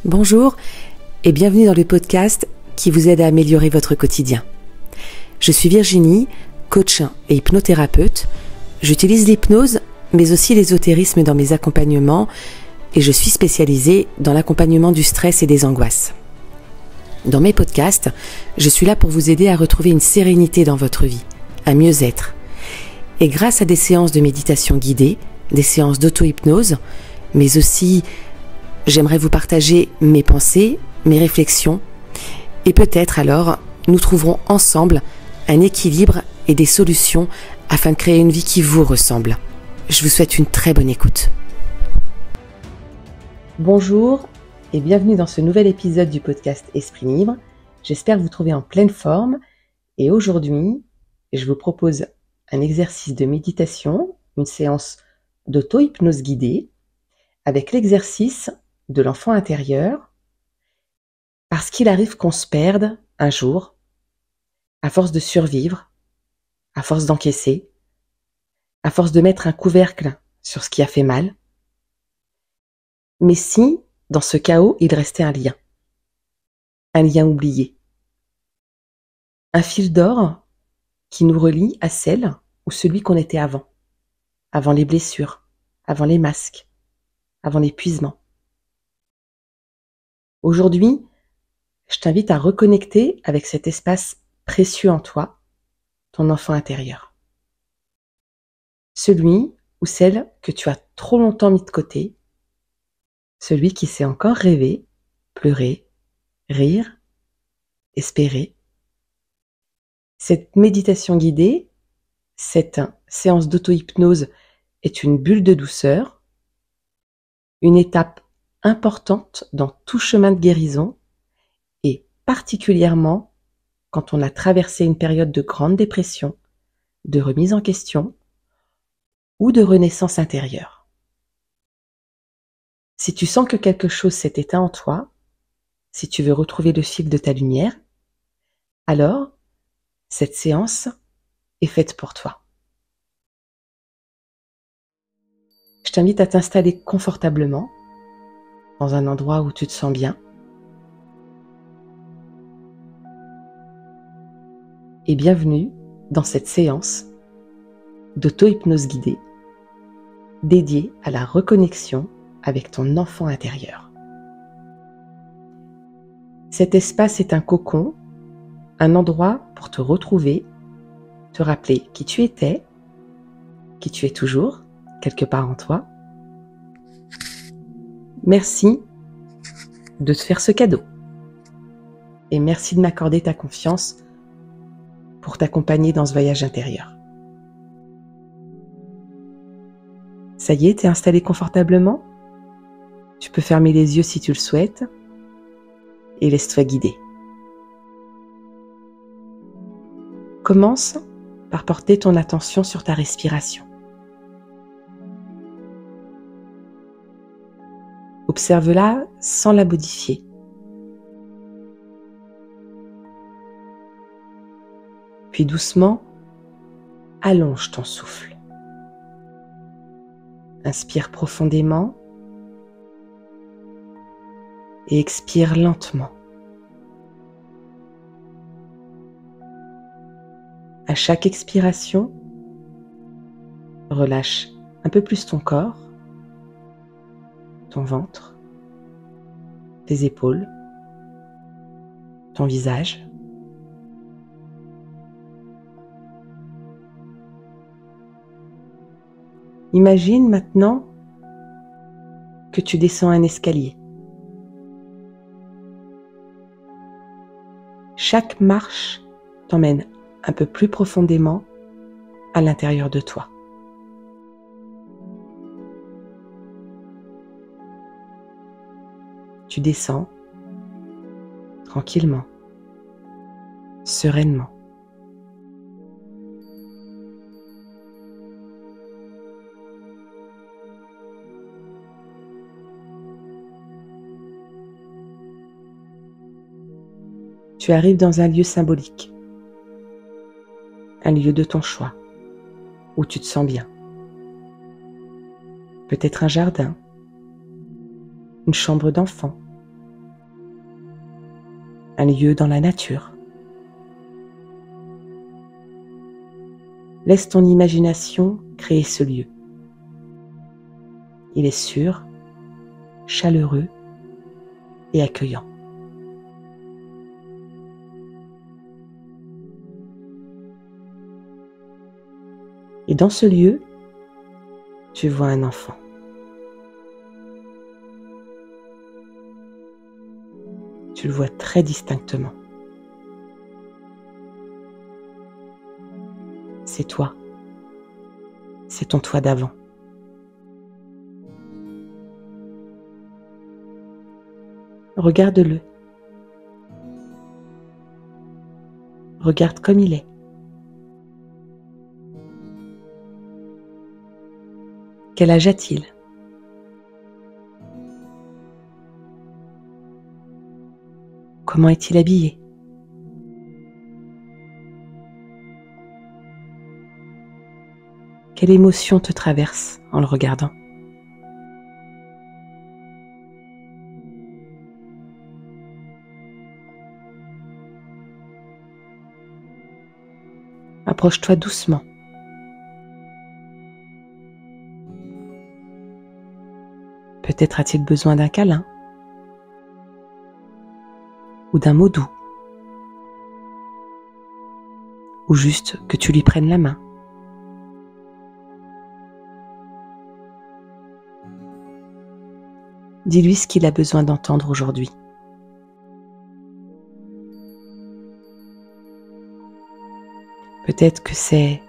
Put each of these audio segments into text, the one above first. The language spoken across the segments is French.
Bonjour et bienvenue dans le podcast qui vous aide à améliorer votre quotidien. Je suis Virginie, coach et hypnothérapeute. J'utilise l'hypnose mais aussi l'ésotérisme dans mes accompagnements et je suis spécialisée dans l'accompagnement du stress et des angoisses. Dans mes podcasts, je suis là pour vous aider à retrouver une sérénité dans votre vie, un mieux-être. Et grâce à des séances de méditation guidée, des séances d'auto-hypnose, mais aussi j'aimerais vous partager mes pensées, mes réflexions, et peut-être alors nous trouverons ensemble un équilibre et des solutions afin de créer une vie qui vous ressemble. Je vous souhaite une très bonne écoute. Bonjour et bienvenue dans ce nouvel épisode du podcast Esprit Libre. J'espère vous trouver en pleine forme et aujourd'hui, je vous propose un exercice de méditation, une séance d'auto-hypnose guidée avec l'exercice de l'enfant intérieur parce qu'il arrive qu'on se perde un jour à force de survivre, à force d'encaisser, à force de mettre un couvercle sur ce qui a fait mal. Mais si, dans ce chaos, il restait un lien oublié, un fil d'or qui nous relie à celle ou celui qu'on était avant les blessures, avant les masques, avant l'épuisement. Aujourd'hui, je t'invite à reconnecter avec cet espace précieux en toi, ton enfant intérieur. Celui ou celle que tu as trop longtemps mis de côté, celui qui sait encore rêver, pleurer, rire, espérer. Cette méditation guidée, cette séance d'auto-hypnose est une bulle de douceur, une étape importante dans tout chemin de guérison et particulièrement quand on a traversé une période de grande dépression, de remise en question ou de renaissance intérieure. Si tu sens que quelque chose s'est éteint en toi, si tu veux retrouver le fil de ta lumière, alors cette séance est faite pour toi. Je t'invite à t'installer confortablement dans un endroit où tu te sens bien et bienvenue dans cette séance d'auto-hypnose guidée dédiée à la reconnexion avec ton enfant intérieur. Cet espace est un cocon, un endroit pour te retrouver, te rappeler qui tu étais, qui tu es toujours, quelque part en toi. Merci de te faire ce cadeau et merci de m'accorder ta confiance pour t'accompagner dans ce voyage intérieur. Ça y est, t'es installé confortablement? Tu peux fermer les yeux si tu le souhaites et laisse-toi guider. Commence par porter ton attention sur ta respiration. Observe-la sans la modifier. Puis doucement, allonge ton souffle. Inspire profondément et expire lentement. À chaque expiration, relâche un peu plus ton corps, ton ventre, tes épaules, ton visage. Imagine maintenant que tu descends un escalier. Chaque marche t'emmène un peu plus profondément à l'intérieur de toi. Tu descends tranquillement, sereinement. Tu arrives dans un lieu symbolique, un lieu de ton choix, où tu te sens bien. Peut-être un jardin, une chambre d'enfant, un lieu dans la nature. Laisse ton imagination créer ce lieu. Il est sûr, chaleureux et accueillant. Et dans ce lieu, tu vois un enfant. Tu le vois très distinctement. C'est toi. C'est ton toi d'avant. Regarde-le. Regarde comme il est. Quel âge a-t-il ? Comment est-il habillé ? Quelle émotion te traverse en le regardant ? Approche-toi doucement. Peut-être a-t-il besoin d'un câlin ou d'un mot doux, ou juste que tu lui prennes la main. Dis-lui ce qu'il a besoin d'entendre aujourd'hui. Peut-être que c'est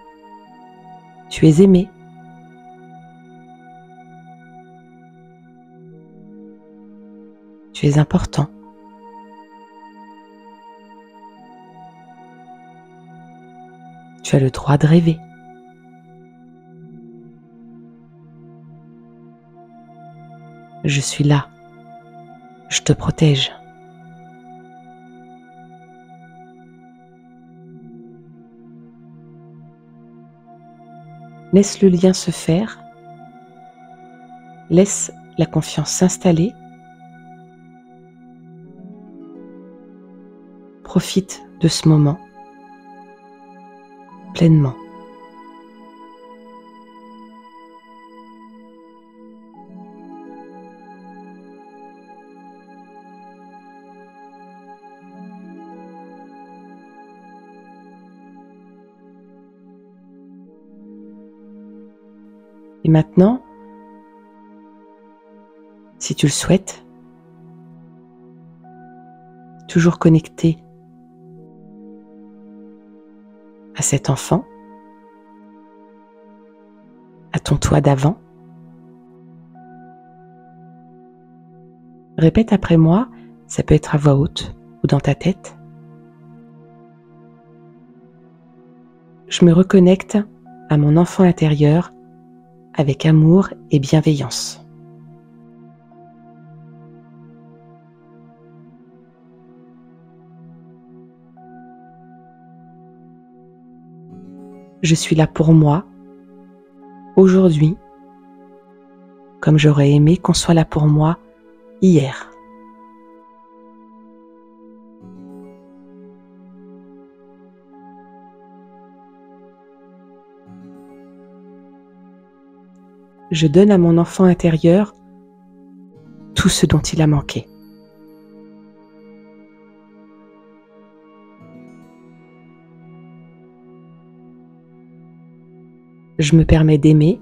« tu es aimé ». Tu es important. Tu as le droit de rêver. Je suis là. Je te protège. Laisse le lien se faire. Laisse la confiance s'installer. Profite de ce moment pleinement. Et maintenant, si tu le souhaites, toujours connecté à cet enfant, à ton toi d'avant, répète après moi, ça peut être à voix haute ou dans ta tête. Je me reconnecte à mon enfant intérieur avec amour et bienveillance. Je suis là pour moi, aujourd'hui, comme j'aurais aimé qu'on soit là pour moi hier. Je donne à mon enfant intérieur tout ce dont il a manqué. Je me permets d'aimer,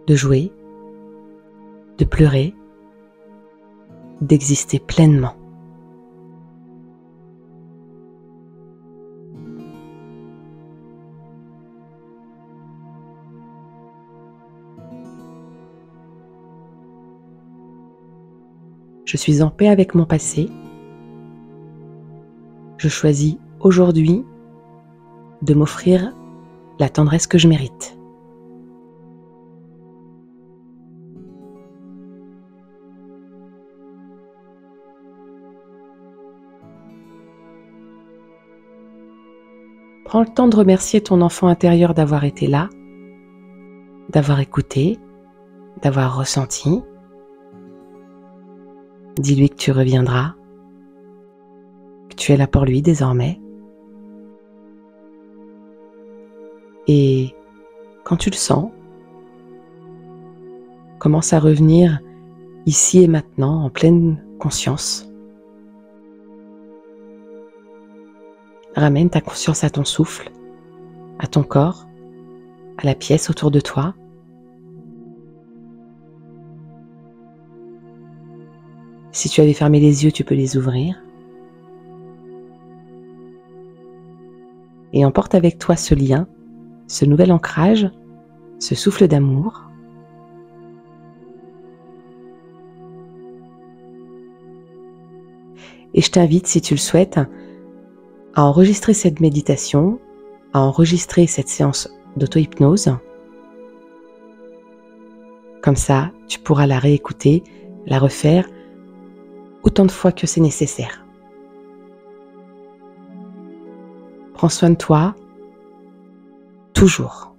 de jouer, de pleurer, d'exister pleinement. Je suis en paix avec mon passé. Je choisis aujourd'hui de m'offrir la tendresse que je mérite. Prends le temps de remercier ton enfant intérieur d'avoir été là, d'avoir écouté, d'avoir ressenti. Dis-lui que tu reviendras Tu es là pour lui désormais. Et quand tu le sens, commence à revenir ici et maintenant en pleine conscience. Ramène ta conscience à ton souffle, à ton corps, à la pièce autour de toi. Si tu avais fermé les yeux, tu peux les ouvrir. Et emporte avec toi ce lien, ce nouvel ancrage, ce souffle d'amour. Et je t'invite, si tu le souhaites, à enregistrer cette méditation, à enregistrer cette séance d'auto-hypnose. Comme ça, tu pourras la réécouter, la refaire autant de fois que c'est nécessaire. Prends soin de toi, toujours.